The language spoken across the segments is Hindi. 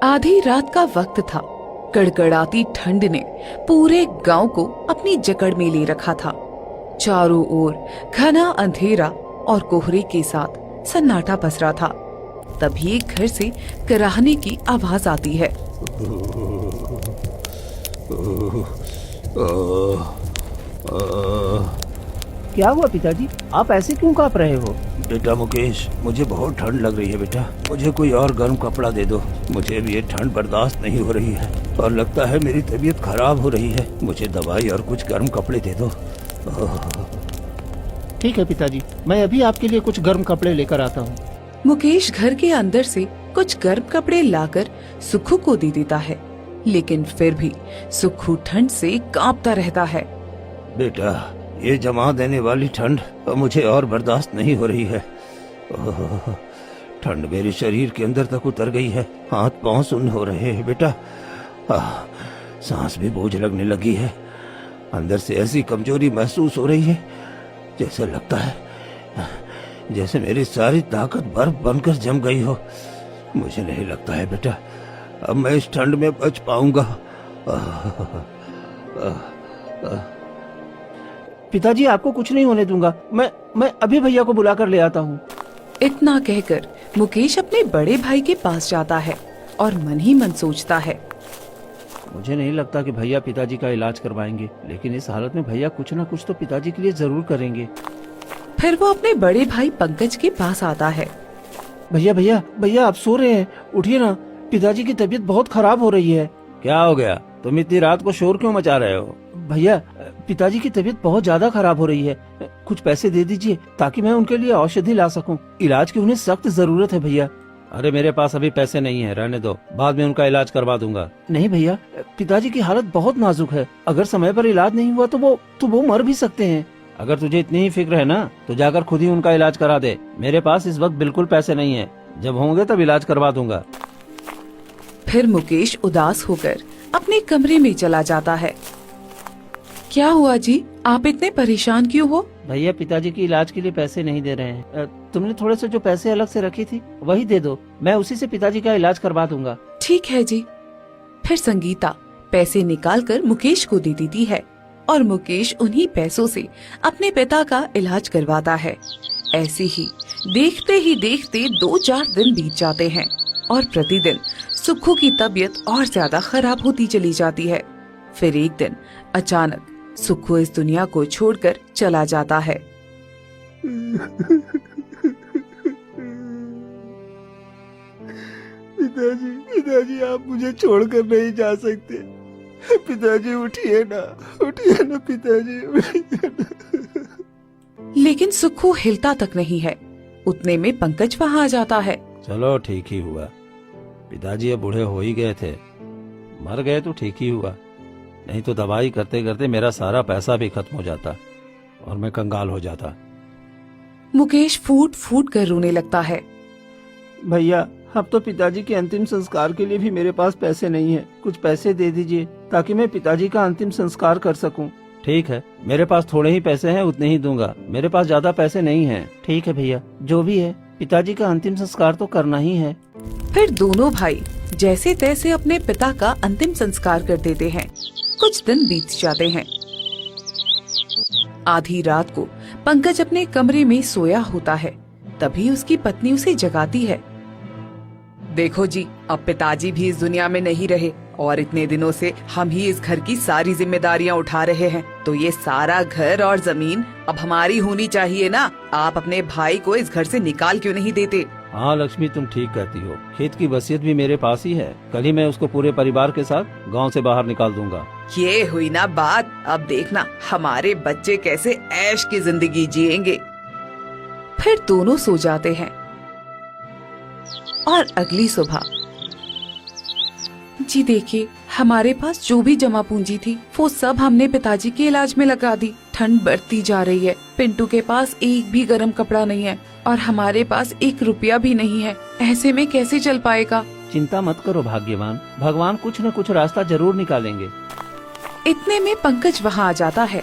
आधी रात का वक्त था। कड़कड़ाती ठंड ने पूरे गांव को अपनी जकड़ में ले रखा था। चारों ओर घना अंधेरा और कोहरे के साथ सन्नाटा पसरा था। तभी एक घर से कराहने की आवाज आती है। क्या हुआ पिताजी, आप ऐसे क्यों कांप रहे हो? बेटा मुकेश, मुझे बहुत ठंड लग रही है बेटा। मुझे कोई और गर्म कपड़ा दे दो। मुझे भी ये ठंड बर्दाश्त नहीं हो रही है और लगता है मेरी तबीयत खराब हो रही है। मुझे दवाई और कुछ गर्म कपड़े दे दो। ठीक है पिताजी, मैं अभी आपके लिए कुछ गर्म कपड़े लेकर आता हूँ। मुकेश घर के अंदर से कुछ गर्म कपड़े लाकर सुखू को दे देता है, लेकिन फिर भी सुखू ठंड से कांपता रहता है। बेटा, ये जमा देने वाली ठंड मुझे और बर्दाश्त नहीं हो रही है। ठंड मेरे शरीर के अंदर तक उतर गई है। हाथ पांव सुन्न हो रहे हैं बेटा। सांस भी बोझ लगने लगी है। अंदर से ऐसी कमजोरी महसूस हो रही है, जैसे लगता है जैसे मेरी सारी ताकत बर्फ बनकर जम गई हो। मुझे नहीं लगता है बेटा अब मैं इस ठंड में बच पाऊंगा। पिताजी, आपको कुछ नहीं होने दूंगा। मैं अभी भैया को बुला कर ले आता हूँ। इतना कहकर मुकेश अपने बड़े भाई के पास जाता है और मन ही मन सोचता है, मुझे नहीं लगता कि भैया पिताजी का इलाज करवाएंगे, लेकिन इस हालत में भैया कुछ न कुछ तो पिताजी के लिए जरूर करेंगे। फिर वो अपने बड़े भाई पंकज के पास आता है। भैया भैया भैया, आप सो रहे हैं? उठिए ना, पिताजी की तबीयत बहुत खराब हो रही है। क्या हो गया? तुम इतनी रात को शोर क्यों मचा रहे हो? भैया, पिताजी की तबीयत बहुत ज्यादा खराब हो रही है। कुछ पैसे दे दीजिए ताकि मैं उनके लिए औषधि ला सकूं। इलाज की उन्हें सख्त जरूरत है भैया। अरे मेरे पास अभी पैसे नहीं है, रहने दो, बाद में उनका इलाज करवा दूंगा। नहीं भैया, पिताजी की हालत बहुत नाजुक है। अगर समय पर इलाज नहीं हुआ तो वो मर भी सकते हैं। अगर तुझे इतनी ही फिक्र है ना तो जाकर खुद ही उनका इलाज करा दे। मेरे पास इस वक्त बिल्कुल पैसे नहीं है, जब होंगे तब इलाज करवा दूंगा। फिर मुकेश उदास होकर अपने कमरे में चला जाता है। क्या हुआ जी, आप इतने परेशान क्यों हो? भैया, पिताजी की इलाज के लिए पैसे नहीं दे रहे हैं। तुमने थोड़े से जो पैसे अलग से रखी थी वही दे दो, मैं उसी से पिताजी का इलाज करवा दूंगा। ठीक है जी। फिर संगीता पैसे निकालकर मुकेश को दे देती है और मुकेश उन्हीं पैसों से अपने पिता का इलाज करवाता है। ऐसे ही देखते ही देखते 2-4 दिन बीत जाते हैं और प्रतिदिन सुखू की तबीयत और ज्यादा खराब होती चली जाती है। फिर एक दिन अचानक सुखू इस दुनिया को छोड़कर चला जाता है। पिताजी, आप मुझे छोड़कर नहीं जा सकते। पिताजी, उठिए ना पिताजी, उठिए ना। लेकिन सुखू हिलता तक नहीं है। उतने में पंकज वहाँ आ जाता है। चलो ठीक ही हुआ, पिताजी अब बूढ़े हो ही गए थे। मर गए तो ठीक ही हुआ, नहीं तो दवाई करते करते मेरा सारा पैसा भी खत्म हो जाता और मैं कंगाल हो जाता। मुकेश फूट फूट कर रोने लगता है। भैया, अब तो पिताजी के अंतिम संस्कार के लिए भी मेरे पास पैसे नहीं है। कुछ पैसे दे दीजिए ताकि मैं पिताजी का अंतिम संस्कार कर सकूं। ठीक है, मेरे पास थोड़े ही पैसे हैं, उतने ही दूंगा। मेरे पास ज्यादा पैसे नहीं हैं। ठीक है भैया, जो भी है, पिताजी का अंतिम संस्कार तो करना ही है। फिर दोनों भाई जैसे तैसे अपने पिता का अंतिम संस्कार कर देते हैं। कुछ दिन बीत जाते हैं। आधी रात को पंकज अपने कमरे में सोया होता है। तभी उसकी पत्नी उसे जगाती है। देखो जी, अब पिताजी भी इस दुनिया में नहीं रहे और इतने दिनों से हम ही इस घर की सारी जिम्मेदारियां उठा रहे हैं, तो ये सारा घर और जमीन अब हमारी होनी चाहिए ना। आप अपने भाई को इस घर से निकाल क्यों नहीं देते? हाँ लक्ष्मी, तुम ठीक कहती हो। खेत की वसीयत भी मेरे पास ही है। कल ही मैं उसको पूरे परिवार के साथ गांव से बाहर निकाल दूंगा। ये हुई ना बात। अब देखना हमारे बच्चे कैसे ऐश की जिंदगी जिएंगे। फिर दोनों सो जाते हैं और अगली सुबह, जी देखिए, हमारे पास जो भी जमा पूंजी थी वो सब हमने पिताजी के इलाज में लगा दी। ठंड बढ़ती जा रही है, पिंटू के पास एक भी गर्म कपड़ा नहीं है और हमारे पास 1 रुपया भी नहीं है। ऐसे में कैसे चल पाएगा? चिंता मत करो भाग्यवान, भगवान कुछ न कुछ रास्ता जरूर निकालेंगे। इतने में पंकज वहाँ आ जाता है।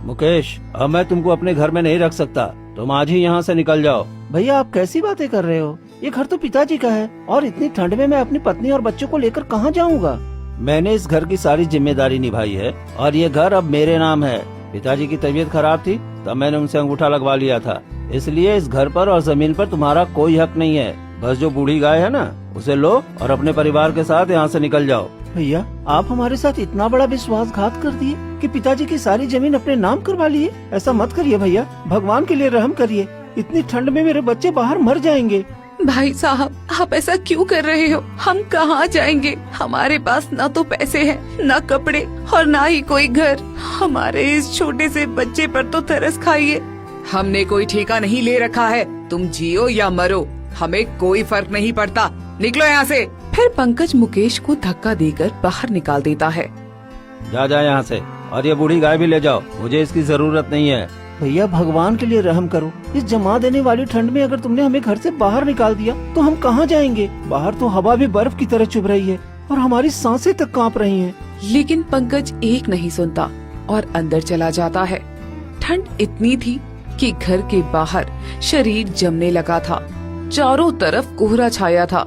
मुकेश, अब मैं तुमको अपने घर में नहीं रख सकता, तुम आज ही यहाँ से निकल जाओ। भैया, आप कैसी बातें कर रहे हो? ये घर तो पिताजी का है और इतनी ठंड में मैं अपनी पत्नी और बच्चों को लेकर कहाँ जाऊँगा। मैंने इस घर की सारी जिम्मेदारी निभाई है और ये घर अब मेरे नाम है। पिताजी की तबीयत खराब थी तब मैंने उनसे अंगूठा लगवा लिया था, इसलिए इस घर पर और जमीन पर तुम्हारा कोई हक नहीं है। बस जो बूढ़ी गाय है ना, उसे लो और अपने परिवार के साथ यहाँ से निकल जाओ। भैया, आप हमारे साथ इतना बड़ा विश्वासघात कर दिए कि पिताजी की सारी जमीन अपने नाम करवा लिए। ऐसा मत करिए भैया, भगवान के लिए रहम करिए। इतनी ठंड में मेरे बच्चे बाहर मर जाएंगे। भाई साहब, आप ऐसा क्यों कर रहे हो? हम कहाँ जाएंगे? हमारे पास ना तो पैसे हैं, ना कपड़े और ना ही कोई घर। हमारे इस छोटे से बच्चे पर तो तरस खाइए। हमने कोई ठेका नहीं ले रखा है, तुम जियो या मरो, हमें कोई फर्क नहीं पड़ता। निकलो यहाँ से। फिर पंकज मुकेश को धक्का देकर बाहर निकाल देता है। जा यहाँ से, और ये बूढ़ी गाय भी ले जाओ, मुझे इसकी जरूरत नहीं है। भैया, भगवान के लिए रहम करो। इस जमा देने वाली ठंड में अगर तुमने हमें घर से बाहर निकाल दिया तो हम कहाँ जाएंगे? बाहर तो हवा भी बर्फ की तरह चुभ रही है और हमारी सांसें तक कांप रही हैं। लेकिन पंकज एक नहीं सुनता और अंदर चला जाता है। ठंड इतनी थी कि घर के बाहर शरीर जमने लगा था, चारों तरफ कोहरा छाया था।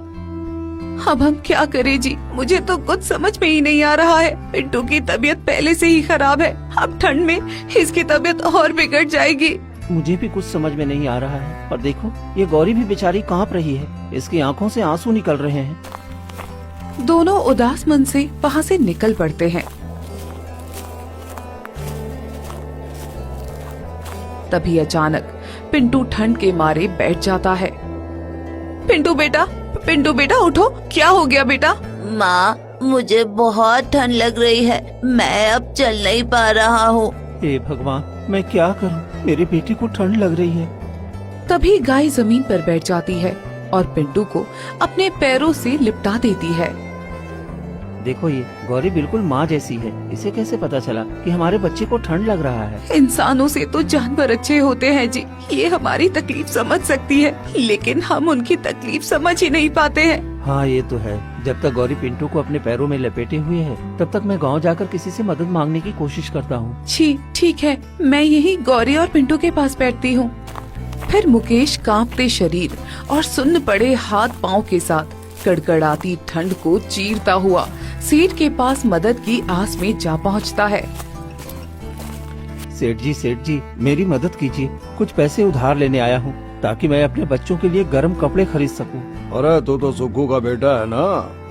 अब हम क्या करें जी? मुझे तो कुछ समझ में ही नहीं आ रहा है। पिंटू की तबीयत पहले से ही खराब है, अब ठंड में इसकी तबीयत और बिगड़ जाएगी। मुझे भी कुछ समझ में नहीं आ रहा है। और देखो, ये गौरी भी बेचारी कांप रही है, इसकी आंखों से आंसू निकल रहे हैं। दोनों उदास मन से वहाँ से निकल पड़ते हैं। तभी अचानक पिंटू ठंड के मारे बैठ जाता है। पिंटू बेटा उठो, क्या हो गया बेटा? माँ, मुझे बहुत ठंड लग रही है, मैं अब चल नहीं पा रहा हूँ। हे भगवान, मैं क्या करूँ? मेरी बेटी को ठंड लग रही है। तभी गाय जमीन पर बैठ जाती है और पिंटू को अपने पैरों से लिपटा देती है। देखो, ये गौरी बिल्कुल माँ जैसी है। इसे कैसे पता चला कि हमारे बच्चे को ठंड लग रहा है? इंसानों से तो जानवर अच्छे होते हैं जी। ये हमारी तकलीफ समझ सकती है, लेकिन हम उनकी तकलीफ समझ ही नहीं पाते हैं। हाँ, ये तो है। जब तक गौरी पिंटू को अपने पैरों में लपेटे हुए है, तब तक मैं गांव जाकर किसी से मदद मांगने की कोशिश करता हूँ। ठीक है, मैं यही गौरी और पिंटू के पास बैठती हूँ। फिर मुकेश कांपते शरीर और सुन्न पड़े हाथ पाँव के साथ कड़कड़ाती ठंड को चीरता हुआ सेठ के पास मदद की आस में जा पहुंचता है। सेठ जी, मेरी मदद कीजिए। कुछ पैसे उधार लेने आया हूँ ताकि मैं अपने बच्चों के लिए गर्म कपड़े खरीद सकूं। अरे तू तो सुक्कू का बेटा है ना?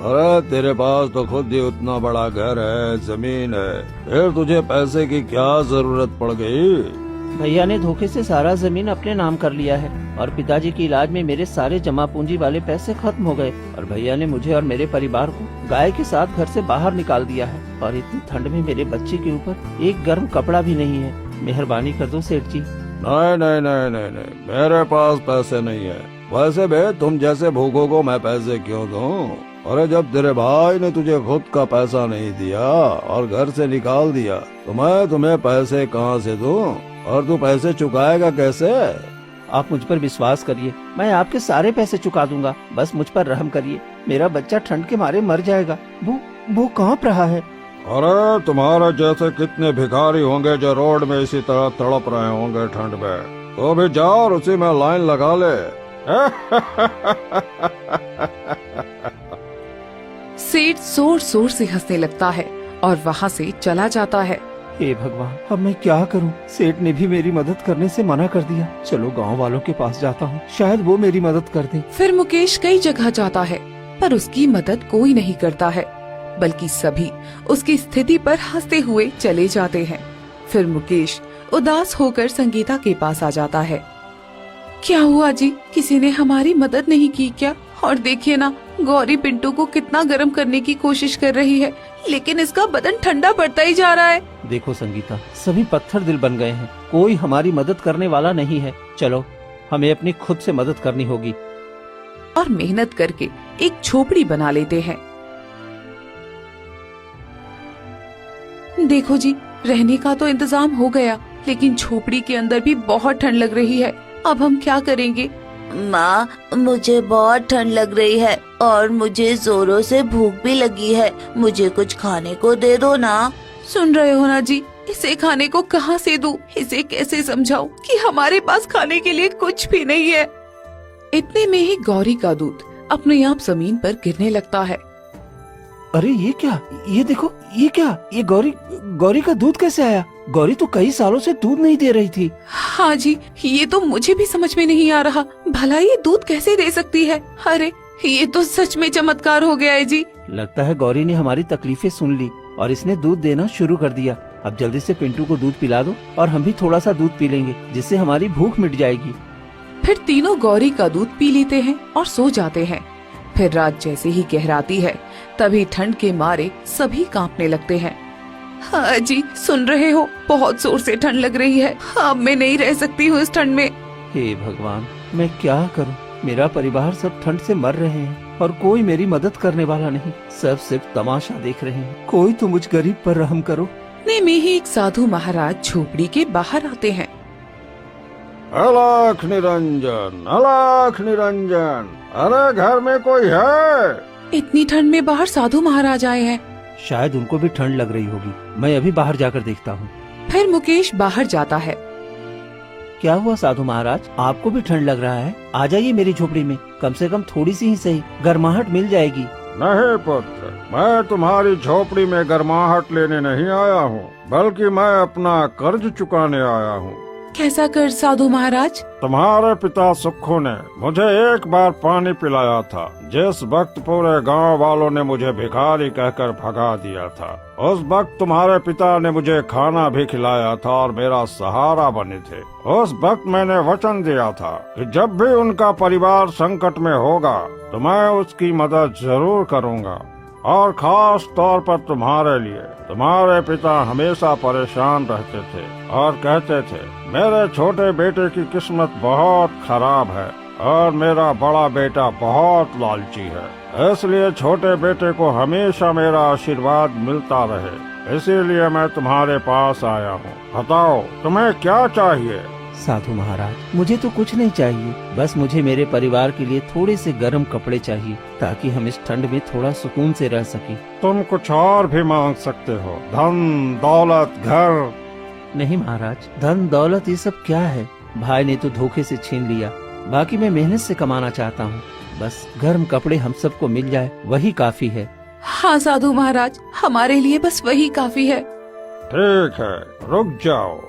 अरे तेरे पास तो खुद ही उतना बड़ा घर है, जमीन है, फिर तुझे पैसे की क्या जरूरत पड़ गई? भैया ने धोखे से सारा जमीन अपने नाम कर लिया है और पिताजी के इलाज में मेरे सारे जमा पूंजी वाले पैसे खत्म हो गए और भैया ने मुझे और मेरे परिवार को गाय के साथ घर से बाहर निकाल दिया है। और इतनी ठंड में मेरे बच्चे के ऊपर एक गर्म कपड़ा भी नहीं है। मेहरबानी कर दो सेठ जी। नहीं, मेरे पास पैसे नहीं है। वैसे बे, तुम जैसे भूखों को मैं पैसे क्यों दूं? अरे जब तेरे भाई ने तुझे खुद का पैसा नहीं दिया और घर से निकाल दिया तो मैं तुम्हें पैसे कहाँ से दूं? और तू पैसे चुकाएगा कैसे? आप मुझ पर विश्वास करिए, मैं आपके सारे पैसे चुका दूंगा। बस मुझ पर रहम करिए, मेरा बच्चा ठंड के मारे मर जाएगा। वो कांप रहा है। अरे तुम्हारे जैसे कितने भिखारी होंगे जो रोड में इसी तरह तड़प रहे होंगे ठंड में। तो भी जाओ और उसी में लाइन लगा ले। सेठ जोर जोर से हंसने लगता है और वहाँ से चला जाता है। हे भगवान, अब मैं क्या करूं? सेठ ने भी मेरी मदद करने से मना कर दिया। चलो गांव वालों के पास जाता हूं, शायद वो मेरी मदद कर दें। फिर मुकेश कई जगह जाता है पर उसकी मदद कोई नहीं करता है, बल्कि सभी उसकी स्थिति पर हंसते हुए चले जाते हैं। फिर मुकेश उदास होकर संगीता के पास आ जाता है। क्या हुआ जी, किसी ने हमारी मदद नहीं की क्या? और देखिए ना, गौरी पिंटू को कितना गर्म करने की कोशिश कर रही है, लेकिन इसका बदन ठंडा पड़ता ही जा रहा है। देखो संगीता, सभी पत्थर दिल बन गए हैं, कोई हमारी मदद करने वाला नहीं है। चलो, हमें अपनी खुद से मदद करनी होगी। और मेहनत करके एक झोपड़ी बना लेते हैं। देखो जी, रहने का तो इंतजाम हो गया, लेकिन झोपड़ी के अंदर भी बहुत ठंड लग रही है। अब हम क्या करेंगे? माँ, मुझे बहुत ठंड लग रही है और मुझे जोरों से भूख भी लगी है। मुझे कुछ खाने को दे दो ना। सुन रहे हो ना जी, इसे खाने को कहाँ से दूं? इसे कैसे समझाऊं कि हमारे पास खाने के लिए कुछ भी नहीं है? इतने में ही गौरी का दूध अपने आप जमीन पर गिरने लगता है। अरे ये क्या, ये देखो, ये क्या, ये गौरी का दूध कैसे आया? गौरी तो कई सालों से दूध नहीं दे रही थी। हाँ जी, ये तो मुझे भी समझ में नहीं आ रहा, भला ये दूध कैसे दे सकती है? अरे ये तो सच में चमत्कार हो गया है जी। लगता है गौरी ने हमारी तकलीफें सुन ली और इसने दूध देना शुरू कर दिया। अब जल्दी से पिंटू को दूध पिला दो और हम भी थोड़ा सा दूध पी लेंगे, जिससे हमारी भूख मिट जाएगी। फिर तीनों गौरी का दूध पी लेते हैं और सो जाते हैं। फिर रात जैसे ही गहराती है, तभी ठंड के मारे सभी कांपने लगते हैं। हाँ जी, सुन रहे हो, बहुत जोर से ठंड लग रही है। अब मैं नहीं रह सकती हूँ इस ठंड में। हे भगवान, मैं क्या करूं? मेरा परिवार सब ठंड से मर रहे हैं और कोई मेरी मदद करने वाला नहीं। सब सिर्फ तमाशा देख रहे हैं। कोई तो मुझ गरीब पर रहम करो। इतने में ही एक साधु महाराज झोपड़ी के बाहर आते हैं। अलख निरंजन, अलख निरंजन, अरे घर में कोई है? इतनी ठंड में बाहर साधु महाराज आए हैं। शायद उनको भी ठंड लग रही होगी। मैं अभी बाहर जाकर देखता हूँ। फिर मुकेश बाहर जाता है। क्या हुआ साधु महाराज, आपको भी ठंड लग रहा है? आ जाइए मेरी झोपड़ी में, कम से कम थोड़ी सी ही सही गर्माहट मिल जाएगी। नहीं पुत्र, मैं तुम्हारी झोपड़ी में गर्माहट लेने नहीं आया हूँ, बल्कि मैं अपना कर्ज चुकाने आया हूँ। कैसा कर्ज साधु महाराज? तुम्हारे पिता सुक्खू ने मुझे एक बार पानी पिलाया था, जिस वक्त पूरे गांव वालों ने मुझे भिखारी कहकर भगा दिया था। उस वक्त तुम्हारे पिता ने मुझे खाना भी खिलाया था और मेरा सहारा बने थे। उस वक्त मैंने वचन दिया था कि जब भी उनका परिवार संकट में होगा तो मैं उसकी मदद जरूर करूंगा, और खास तौर पर तुम्हारे लिए। तुम्हारे पिता हमेशा परेशान रहते थे और कहते थे मेरे छोटे बेटे की किस्मत बहुत खराब है और मेरा बड़ा बेटा बहुत लालची है, इसलिए छोटे बेटे को हमेशा मेरा आशीर्वाद मिलता रहे। इसीलिए मैं तुम्हारे पास आया हूँ। बताओ तुम्हें क्या चाहिए? साधु महाराज, मुझे तो कुछ नहीं चाहिए, बस मुझे मेरे परिवार के लिए थोड़े से गर्म कपड़े चाहिए, ताकि हम इस ठंड में थोड़ा सुकून से रह सकें। तुम कुछ और भी मांग सकते हो, धन दौलत घर। नहीं महाराज, धन दौलत ये सब क्या है? भाई ने तो धोखे से छीन लिया, बाकी मैं मेहनत से कमाना चाहता हूँ। बस गर्म कपड़े हम सबको मिल जाए, वही काफी है। हाँ साधु महाराज, हमारे लिए बस वही काफी है। ठीक है, रुक जाओ।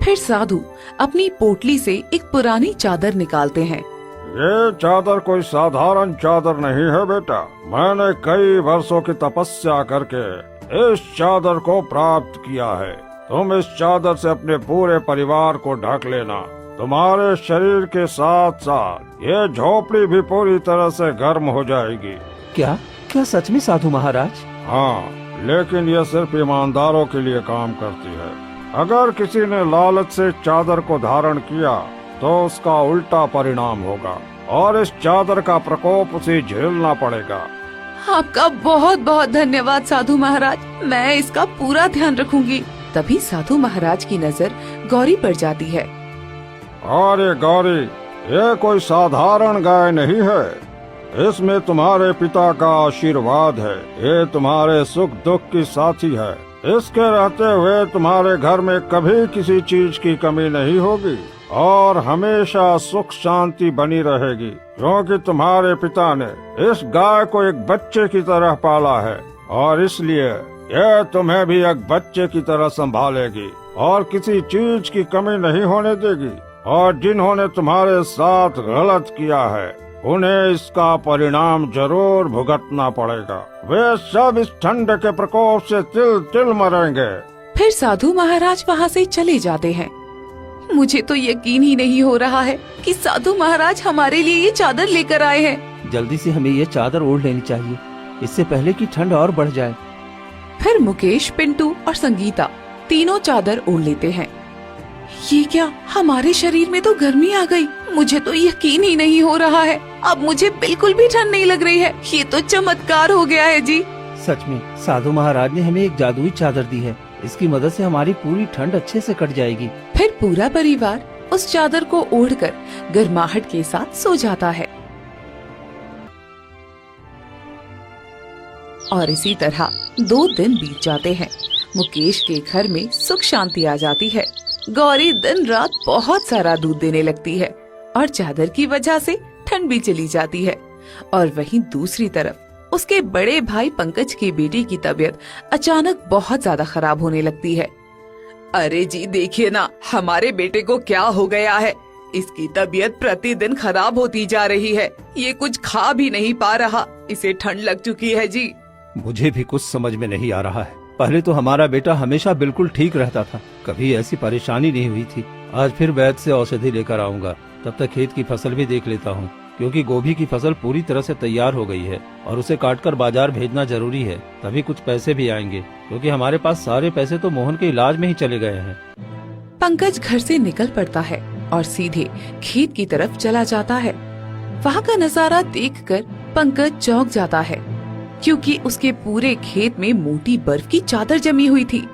फिर साधु अपनी पोटली से एक पुरानी चादर निकालते हैं। ये चादर कोई साधारण चादर नहीं है बेटा। मैंने कई वर्षों की तपस्या करके इस चादर को प्राप्त किया है। तुम इस चादर से अपने पूरे परिवार को ढक लेना। तुम्हारे शरीर के साथ साथ ये झोपड़ी भी पूरी तरह से गर्म हो जाएगी। क्या क्या सच में साधु महाराज? हाँ, लेकिन ये सिर्फ ईमानदारों के लिए काम करती है। अगर किसी ने लालच से चादर को धारण किया तो उसका उल्टा परिणाम होगा और इस चादर का प्रकोप उसे झेलना पड़ेगा। आपका बहुत बहुत धन्यवाद साधु महाराज, मैं इसका पूरा ध्यान रखूंगी। तभी साधु महाराज की नजर गौरी पर जाती है। और ये गौरी, ये कोई साधारण गाय नहीं है। इसमें तुम्हारे पिता का आशीर्वाद है। ये तुम्हारे सुख दुख की साथी है। इसके रहते हुए तुम्हारे घर में कभी किसी चीज की कमी नहीं होगी और हमेशा सुख शांति बनी रहेगी, क्योंकि तुम्हारे पिता ने इस गाय को एक बच्चे की तरह पाला है और इसलिए यह तुम्हें भी एक बच्चे की तरह संभालेगी और किसी चीज की कमी नहीं होने देगी। और जिन्होंने तुम्हारे साथ गलत किया है उन्हें इसका परिणाम जरूर भुगतना पड़ेगा। वे सब इस ठंड के प्रकोप से तिल तिल मरेंगे। फिर साधु महाराज वहाँ से चले जाते हैं। मुझे तो यकीन ही नहीं हो रहा है कि साधु महाराज हमारे लिए ये चादर लेकर आए हैं। जल्दी से हमें ये चादर ओढ़ लेनी चाहिए, इससे पहले कि ठंड और बढ़ जाए। फिर मुकेश, पिंटू और संगीता तीनों चादर ओढ़ लेते हैं। ये क्या, हमारे शरीर में तो गर्मी आ गई। मुझे तो यकीन ही नहीं हो रहा है। अब मुझे बिल्कुल भी ठंड नहीं लग रही है। ये तो चमत्कार हो गया है जी। सच में साधु महाराज ने हमें एक जादुई चादर दी है। इसकी मदद से हमारी पूरी ठंड अच्छे से कट जाएगी। फिर पूरा परिवार उस चादर को ओढ़कर गर्माहट के साथ सो जाता है। और इसी तरह 2 दिन बीत जाते हैं। मुकेश के घर में सुख शांति आ जाती है। गौरी दिन रात बहुत सारा दूध देने लगती है और चादर की वजह से ठंड भी चली जाती है। और वहीं दूसरी तरफ उसके बड़े भाई पंकज की बेटी की तबीयत अचानक बहुत ज्यादा खराब होने लगती है। अरे जी देखिए ना, हमारे बेटे को क्या हो गया है। इसकी तबीयत प्रतिदिन खराब होती जा रही है। ये कुछ खा भी नहीं पा रहा। इसे ठंड लग चुकी है जी। मुझे भी कुछ समझ में नहीं आ रहा है। पहले तो हमारा बेटा हमेशा बिल्कुल ठीक रहता था, कभी ऐसी परेशानी नहीं हुई थी। आज फिर वैद्य से औषधि लेकर आऊंगा। तब तक खेत की फसल भी देख लेता हूँ, क्योंकि गोभी की फसल पूरी तरह से तैयार हो गई है और उसे काटकर बाजार भेजना जरूरी है। तभी कुछ पैसे भी आएंगे, क्योंकि हमारे पास सारे पैसे तो मोहन के इलाज में ही चले गए हैं। पंकज घर से निकल पड़ता है और सीधे खेत की तरफ चला जाता है। वहाँ का नजारा देखकर पंकज चौंक जाता है, क्योंकि उसके पूरे खेत में मोटी बर्फ की चादर जमी हुई थी।